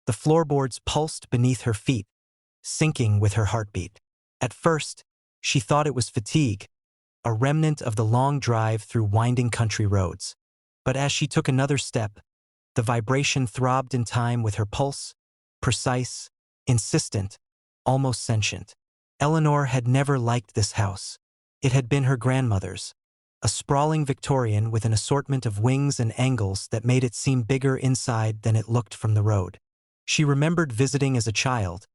The floorboards pulsed beneath her feet, syncing with her heartbeat. At first, she thought it was fatigue, a remnant of the long drive through winding country roads. But as she took another step, the vibration throbbed in time with her pulse, precise, insistent, almost sentient. Eleanor had never liked this house. It had been her grandmother's, a sprawling Victorian with an assortment of wings and angles that made it seem bigger inside than it looked from the road. She remembered visiting as a child,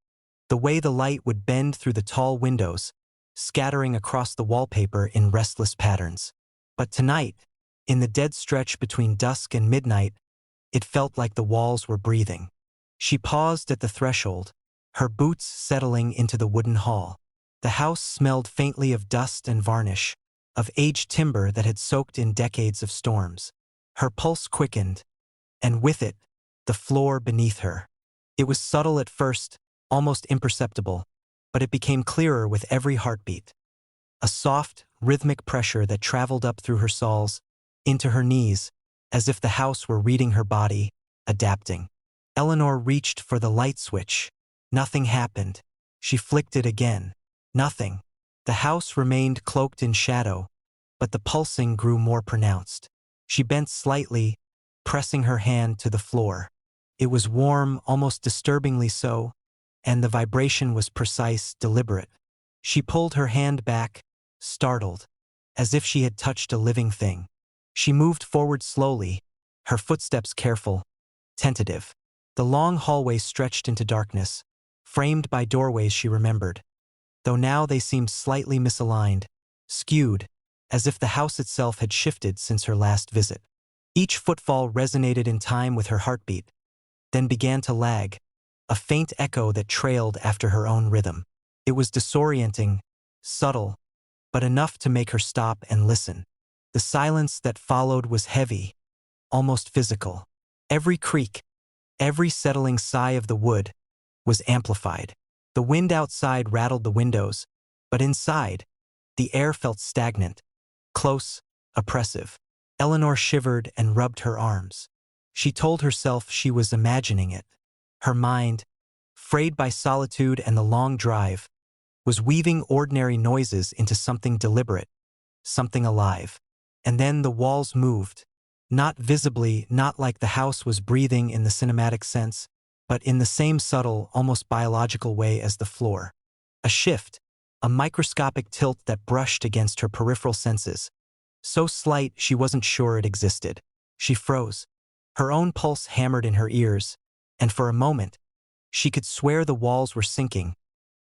the way the light would bend through the tall windows, scattering across the wallpaper in restless patterns. But tonight, in the dead stretch between dusk and midnight, it felt like the walls were breathing. She paused at the threshold, her boots settling into the wooden hall. The house smelled faintly of dust and varnish, of aged timber that had soaked in decades of storms. Her pulse quickened, and with it, the floor beneath her. It was subtle at first, almost imperceptible, but it became clearer with every heartbeat. A soft, rhythmic pressure that traveled up through her soles, into her knees, as if the house were reading her body, adapting. Eleanor reached for the light switch. Nothing happened. She flicked it again. Nothing. The house remained cloaked in shadow, but the pulsing grew more pronounced. She bent slightly, pressing her hand to the floor. It was warm, almost disturbingly so, and the vibration was precise, deliberate. She pulled her hand back, startled, as if she had touched a living thing. She moved forward slowly, her footsteps careful, tentative. The long hallway stretched into darkness, framed by doorways she remembered, though now they seemed slightly misaligned, skewed, as if the house itself had shifted since her last visit. Each footfall resonated in time with her heartbeat, then began to lag, a faint echo that trailed after her own rhythm. It was disorienting, subtle, but enough to make her stop and listen. The silence that followed was heavy, almost physical. Every creak, every settling sigh of the wood was amplified. The wind outside rattled the windows, but inside, the air felt stagnant, close, oppressive. Eleanor shivered and rubbed her arms. She told herself she was imagining it. Her mind, frayed by solitude and the long drive, was weaving ordinary noises into something deliberate, something alive. And then the walls moved, not visibly, not like the house was breathing in the cinematic sense, but in the same subtle, almost biological way as the floor. A shift, a microscopic tilt that brushed against her peripheral senses, so slight she wasn't sure it existed. She froze. Her own pulse hammered in her ears, and for a moment, she could swear the walls were sinking,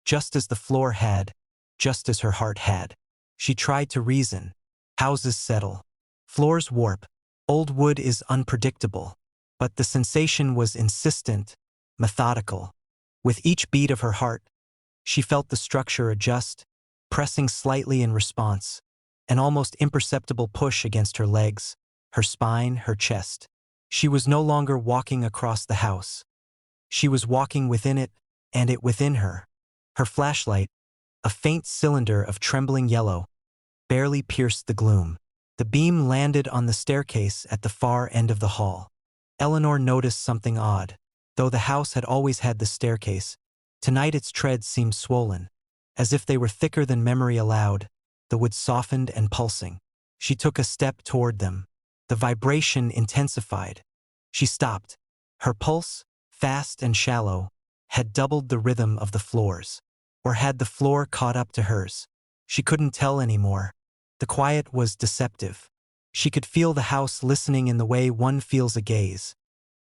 just as the floor had, just as her heart had. She tried to reason. Houses settle. Floors warp. Old wood is unpredictable. But the sensation was insistent, methodical. With each beat of her heart, she felt the structure adjust, pressing slightly in response, an almost imperceptible push against her legs, her spine, her chest. She was no longer walking across the house. She was walking within it, and it within her. Her flashlight, a faint cylinder of trembling yellow, barely pierced the gloom. The beam landed on the staircase at the far end of the hall. Eleanor noticed something odd. Though the house had always had the staircase, tonight its treads seemed swollen, as if they were thicker than memory allowed, the wood softened and pulsing. She took a step toward them. The vibration intensified. She stopped. Her pulse, fast and shallow, had doubled the rhythm of the floors. Or had the floor caught up to hers? She couldn't tell anymore. The quiet was deceptive. She could feel the house listening in the way one feels a gaze.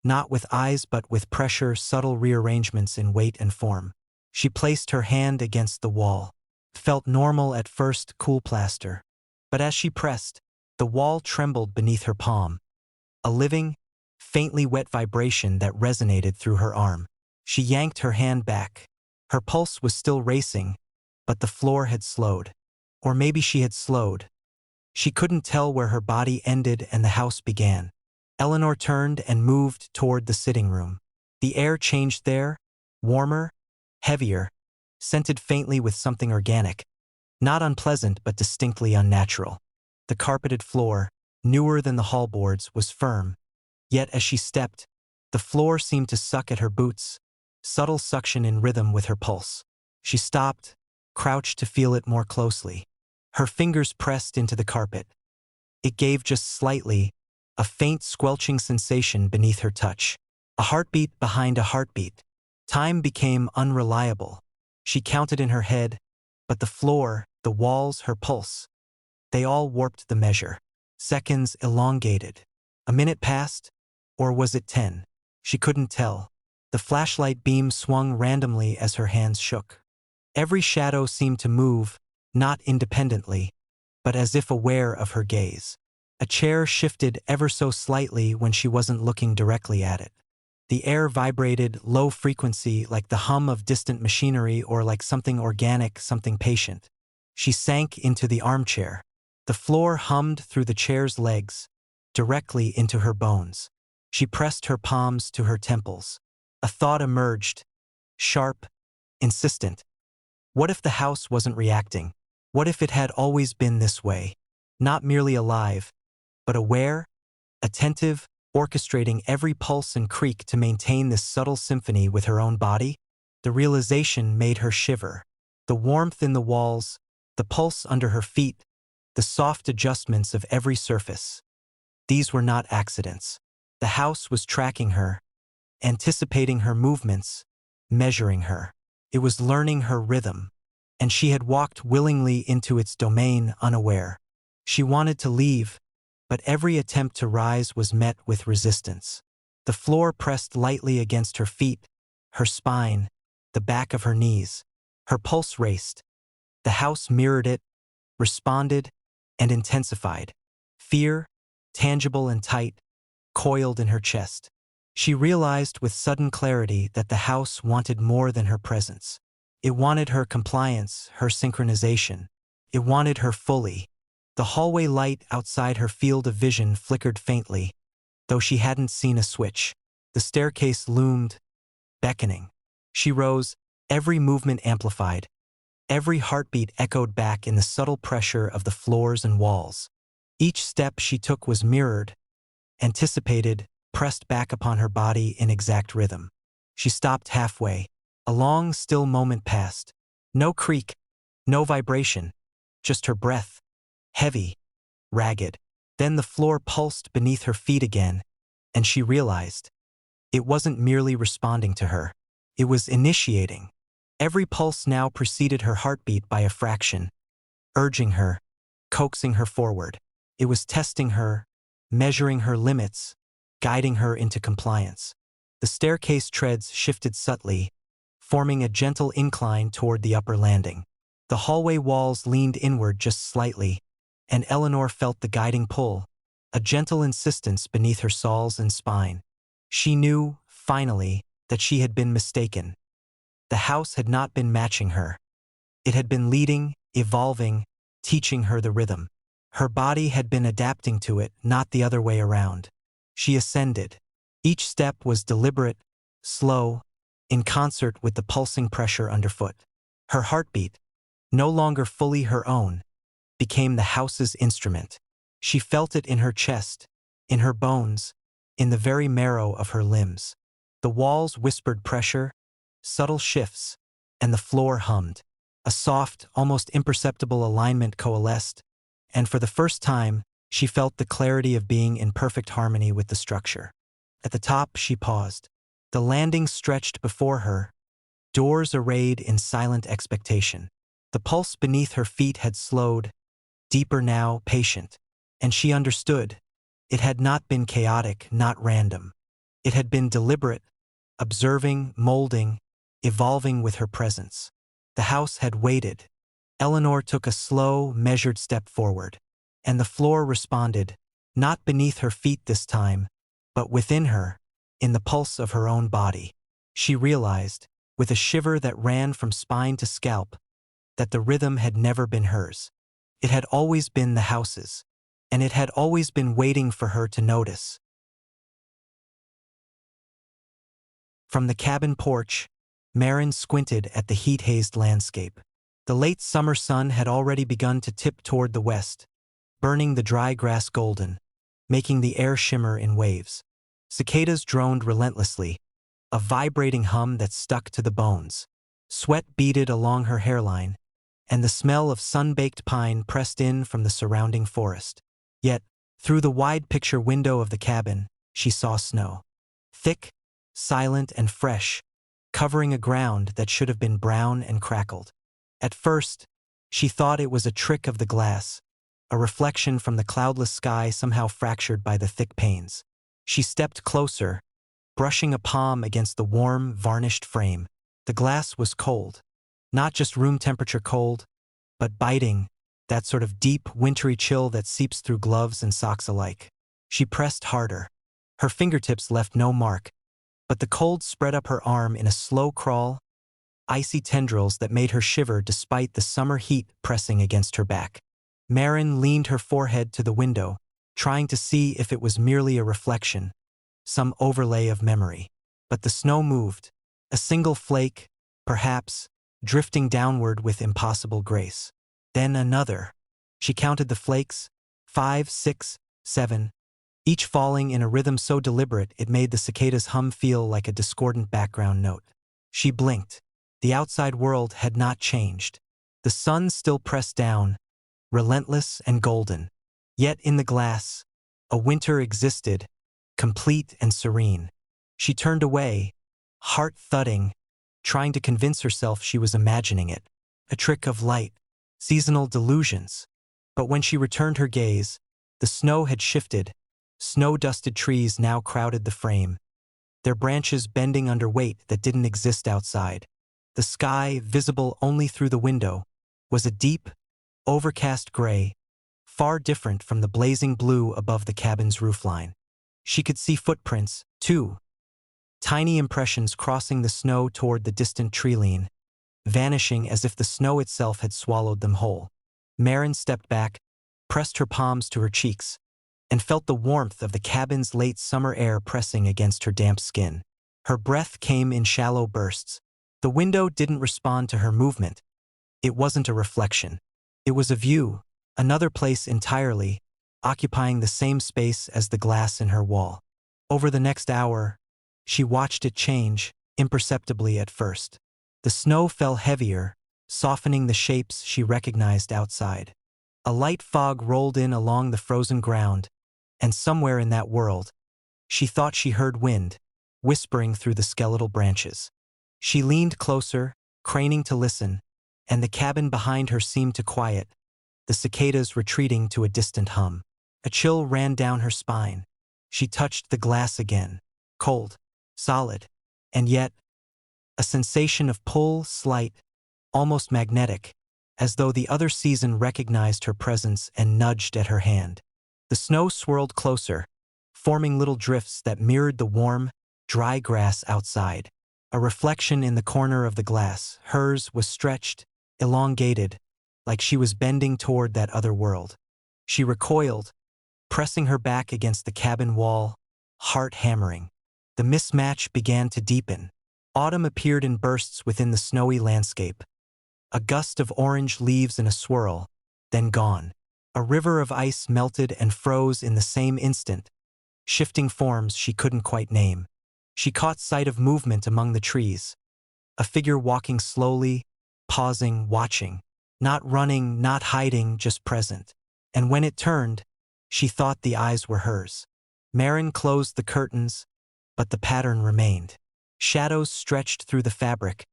Not with eyes but with pressure, subtle rearrangements in weight and form. She placed her hand against the wall. Felt normal at first, cool plaster. But as she pressed, the wall trembled beneath her palm. A living, faintly wet vibration that resonated through her arm. She yanked her hand back. Her pulse was still racing, but the floor had slowed. Or maybe she had slowed. She couldn't tell where her body ended and the house began. Eleanor turned and moved toward the sitting room. The air changed there, warmer, heavier, scented faintly with something organic. Not unpleasant but distinctly unnatural. The carpeted floor, newer than the hallboards, was firm. Yet as she stepped, The floor seemed to suck at her boots, subtle suction in rhythm with her pulse. She stopped, crouched to feel it more closely. Her fingers pressed into the carpet. It gave just slightly, a faint squelching sensation beneath her touch. A heartbeat behind a heartbeat. Time became unreliable. She counted in her head, but the floor, the walls, her pulse, they all warped the measure. Seconds elongated. A minute passed, or was it 10? She couldn't tell. The flashlight beam swung randomly as her hands shook. Every shadow seemed to move, not independently, but as if aware of her gaze. A chair shifted ever so slightly when she wasn't looking directly at it. The air vibrated, low frequency, like the hum of distant machinery or like something organic, something patient. She sank into the armchair. The floor hummed through the chair's legs, directly into her bones. She pressed her palms to her temples. A thought emerged, sharp, insistent. What if the house wasn't reacting? What if it had always been this way? Not merely alive, but aware, attentive, orchestrating every pulse and creak to maintain this subtle symphony with her own body? The realization made her shiver. The warmth in the walls, the pulse under her feet, the soft adjustments of every surface. These were not accidents. The house was tracking her, anticipating her movements, measuring her. It was learning her rhythm, and she had walked willingly into its domain unaware. She wanted to leave, but every attempt to rise was met with resistance. The floor pressed lightly against her feet, her spine, the back of her knees. Her pulse raced. The house mirrored it, responded, and intensified. Fear, tangible and tight, coiled in her chest. She realized with sudden clarity that the house wanted more than her presence. It wanted her compliance, her synchronization. It wanted her fully. The hallway light outside her field of vision flickered faintly, though she hadn't seen a switch. The staircase loomed, beckoning. She rose, every movement amplified. Every heartbeat echoed back in the subtle pressure of the floors and walls. Each step she took was mirrored, anticipated, pressed back upon her body in exact rhythm. She stopped halfway. A long, still moment passed. No creak, no vibration, just her breath, heavy, ragged. Then the floor pulsed beneath her feet again, and she realized it wasn't merely responding to her. It was initiating. Every pulse now preceded her heartbeat by a fraction, urging her, coaxing her forward. It was testing her, measuring her limits, guiding her into compliance. The staircase treads shifted subtly, forming a gentle incline toward the upper landing. The hallway walls leaned inward just slightly, and Eleanor felt the guiding pull, a gentle insistence beneath her soles and spine. She knew, finally, that she had been mistaken. The house had not been matching her. It had been leading, evolving, teaching her the rhythm. Her body had been adapting to it, not the other way around. She ascended. Each step was deliberate, slow, in concert with the pulsing pressure underfoot. Her heartbeat, no longer fully her own, became the house's instrument. She felt it in her chest, in her bones, in the very marrow of her limbs. The walls whispered pressure, subtle shifts, and the floor hummed. A soft, almost imperceptible alignment coalesced, and for the first time, she felt the clarity of being in perfect harmony with the structure. At the top, she paused. The landing stretched before her, doors arrayed in silent expectation. The pulse beneath her feet had slowed, deeper now, patient, and she understood. It had not been chaotic, not random. It had been deliberate, observing, molding, evolving with her presence. The house had waited. Eleanor took a slow, measured step forward, and the floor responded, not beneath her feet this time, but within her, in the pulse of her own body. She realized, with a shiver that ran from spine to scalp, that the rhythm had never been hers. It had always been the house's, and it had always been waiting for her to notice. From the cabin porch, Marin squinted at the heat-hazed landscape. The late summer sun had already begun to tip toward the west, burning the dry grass golden, making the air shimmer in waves. Cicadas droned relentlessly, a vibrating hum that stuck to the bones. Sweat beaded along her hairline, and the smell of sun-baked pine pressed in from the surrounding forest. Yet, through the wide picture window of the cabin, she saw snow. Thick, silent, and fresh, covering a ground that should have been brown and crackled. At first, she thought it was a trick of the glass, a reflection from the cloudless sky somehow fractured by the thick panes. She stepped closer, brushing a palm against the warm, varnished frame. The glass was cold. Not just room temperature cold, but biting, that sort of deep, wintry chill that seeps through gloves and socks alike. She pressed harder. Her fingertips left no mark, but the cold spread up her arm in a slow crawl, icy tendrils that made her shiver despite the summer heat pressing against her back. Marin leaned her forehead to the window, trying to see if it was merely a reflection, some overlay of memory. But the snow moved, a single flake, perhaps, drifting downward with impossible grace. Then another. She counted the flakes, 5, 6, 7, each falling in a rhythm so deliberate it made the cicadas' hum feel like a discordant background note. She blinked. The outside world had not changed. The sun still pressed down, relentless and golden. Yet in the glass, a winter existed, complete and serene. She turned away, heart thudding, trying to convince herself she was imagining it. A trick of light, seasonal delusions. But when she returned her gaze, the snow had shifted. Snow-dusted trees now crowded the frame, their branches bending under weight that didn't exist outside. The sky, visible only through the window, was a deep, overcast gray, far different from the blazing blue above the cabin's roofline. She could see footprints, too, tiny impressions crossing the snow toward the distant tree-line, vanishing as if the snow itself had swallowed them whole. Marin stepped back, pressed her palms to her cheeks, and felt the warmth of the cabin's late summer air pressing against her damp skin. Her breath came in shallow bursts. The window didn't respond to her movement. It wasn't a reflection. It was a view, another place entirely, occupying the same space as the glass in her wall. Over the next hour, she watched it change, imperceptibly at first. The snow fell heavier, softening the shapes she recognized outside. A light fog rolled in along the frozen ground, and somewhere in that world, she thought she heard wind, whispering through the skeletal branches. She leaned closer, craning to listen, and the cabin behind her seemed to quiet, the cicadas retreating to a distant hum. A chill ran down her spine. She touched the glass again, cold, solid, and yet, a sensation of pull, slight, almost magnetic, as though the other season recognized her presence and nudged at her hand. The snow swirled closer, forming little drifts that mirrored the warm, dry grass outside. A reflection in the corner of the glass, hers was stretched, elongated, like she was bending toward that other world. She recoiled, pressing her back against the cabin wall, heart hammering. The mismatch began to deepen. Autumn appeared in bursts within the snowy landscape. A gust of orange leaves in a swirl, then gone. A river of ice melted and froze in the same instant, shifting forms she couldn't quite name. She caught sight of movement among the trees. A figure walking slowly, pausing, watching. Not running, not hiding, just present. And when it turned, she thought the eyes were hers. Marin closed the curtains, but the pattern remained. Shadows stretched through the fabric,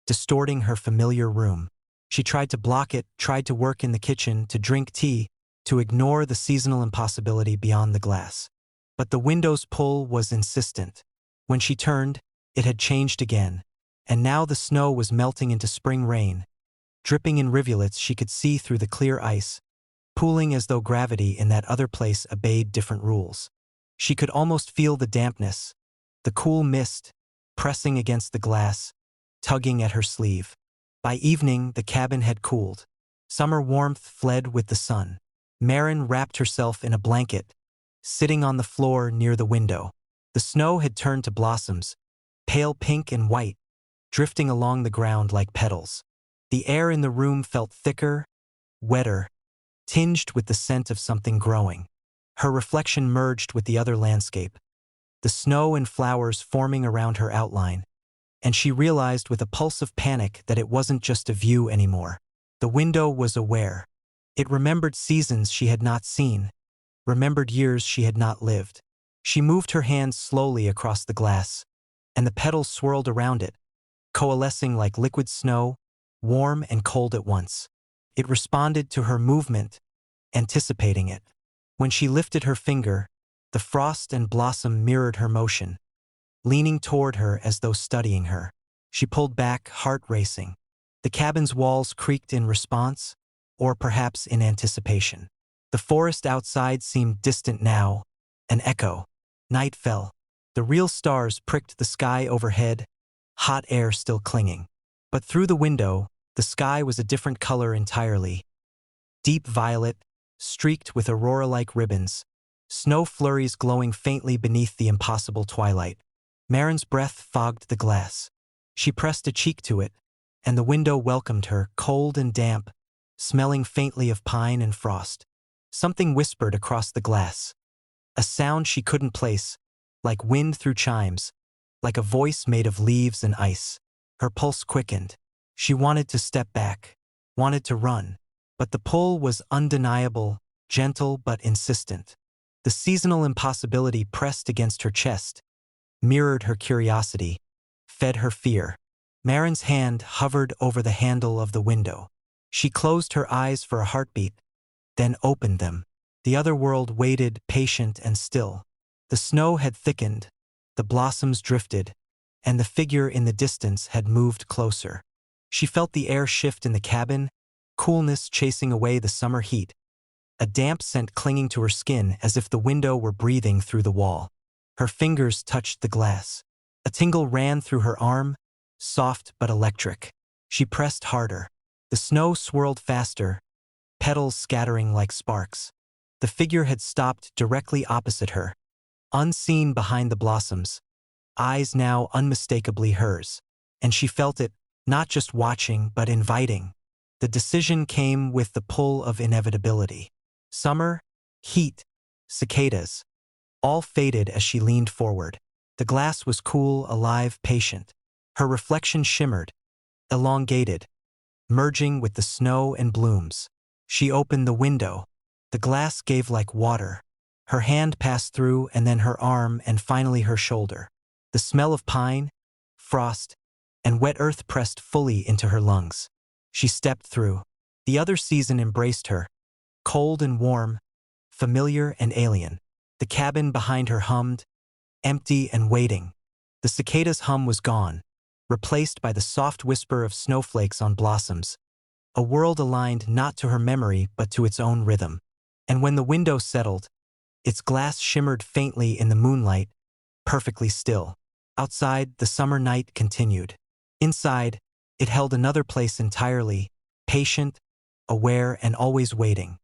distorting her familiar room. She tried to block it, tried to work in the kitchen, to drink tea, to ignore the seasonal impossibility beyond the glass. But the window's pull was insistent. When she turned, it had changed again, and now the snow was melting into spring rain. Dripping in rivulets she could see through the clear ice, pooling as though gravity in that other place obeyed different rules. She could almost feel the dampness, the cool mist, pressing against the glass, tugging at her sleeve. By evening, the cabin had cooled. Summer warmth fled with the sun. Marin wrapped herself in a blanket, sitting on the floor near the window. The snow had turned to blossoms, pale pink and white, drifting along the ground like petals. The air in the room felt thicker, wetter, tinged with the scent of something growing. Her reflection merged with the other landscape. the snow and flowers forming around her outline, and she realized with a pulse of panic that it wasn't just a view anymore. The window was aware. It remembered seasons she had not seen, remembered years she had not lived. She moved her hands slowly across the glass, and the petals swirled around it, coalescing like liquid snow, warm and cold at once. It responded to her movement, anticipating it. When she lifted her finger, the frost and blossom mirrored her motion, leaning toward her as though studying her. She pulled back, heart racing. The cabin's walls creaked in response, or perhaps in anticipation. The forest outside seemed distant now, an echo. Night fell. The real stars pricked the sky overhead, hot air still clinging. But through the window, the sky was a different color entirely. Deep violet, streaked with aurora-like ribbons, snow flurries glowing faintly beneath the impossible twilight. Marin's breath fogged the glass. She pressed a cheek to it, and the window welcomed her, cold and damp, smelling faintly of pine and frost. Something whispered across the glass. A sound she couldn't place, like wind through chimes, like a voice made of leaves and ice. Her pulse quickened. She wanted to step back, wanted to run, but the pull was undeniable, gentle but insistent. The seasonal impossibility pressed against her chest, mirrored her curiosity, fed her fear. Marin's hand hovered over the handle of the window. She closed her eyes for a heartbeat, then opened them. The other world waited, patient and still. The snow had thickened, the blossoms drifted, and the figure in the distance had moved closer. She felt the air shift in the cabin, coolness chasing away the summer heat, a damp scent clinging to her skin as if the window were breathing through the wall. Her fingers touched the glass. A tingle ran through her arm, soft but electric. She pressed harder. The snow swirled faster, petals scattering like sparks. The figure had stopped directly opposite her, unseen behind the blossoms, eyes now unmistakably hers. And she felt it, not just watching but inviting. The decision came with the pull of inevitability. Summer, heat, cicadas, all faded as she leaned forward. The glass was cool, alive, patient. Her reflection shimmered, elongated, merging with the snow and blooms. She opened the window. The glass gave like water. Her hand passed through, and then her arm, and finally her shoulder. The smell of pine, frost, and wet earth pressed fully into her lungs. She stepped through. The other season embraced her, cold and warm, familiar and alien. The cabin behind her hummed, empty and waiting. The cicada's hum was gone, replaced by the soft whisper of snowflakes on blossoms, a world aligned not to her memory but to its own rhythm. And when the window settled, its glass shimmered faintly in the moonlight, perfectly still. Outside, the summer night continued. Inside, it held another place entirely, patient, aware, and always waiting.